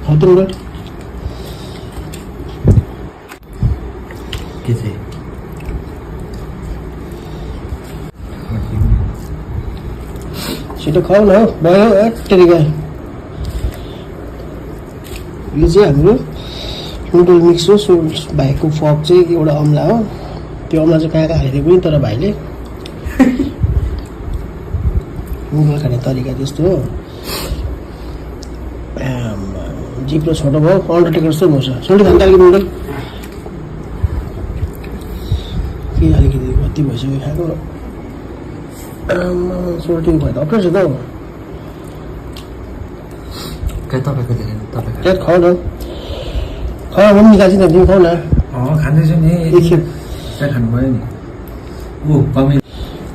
हतुङ गएर के चाहिँ छिटो खाऊ न भयो तेरिका यो चाहिँ हाम्रो नुडल मिक्स हो भाइको फक चाहिँ एउटा अमला हो त्यो अमला चाहिँ कहाँ कहाँ हालिदियो पनि तर भाइले नुडल खाने तरिका त्यस्तो हो जिब्रो छोटो भयो अन्डरटेकर जस्तो हुन्छ सोल्टी खान्छ अलिकति नुडल के अलिकति कति भइसक्यो खाएको सोल्टी भयो त अप्ठ्यारो छ त तपाईँको धेरै तपाईँ त्यहाँ खाऊ न खाऊ म पनि निकाल्छु नि तिमी खाऊ न खाँदैछु नि एकखेप खानुभयो नि ऊ कमी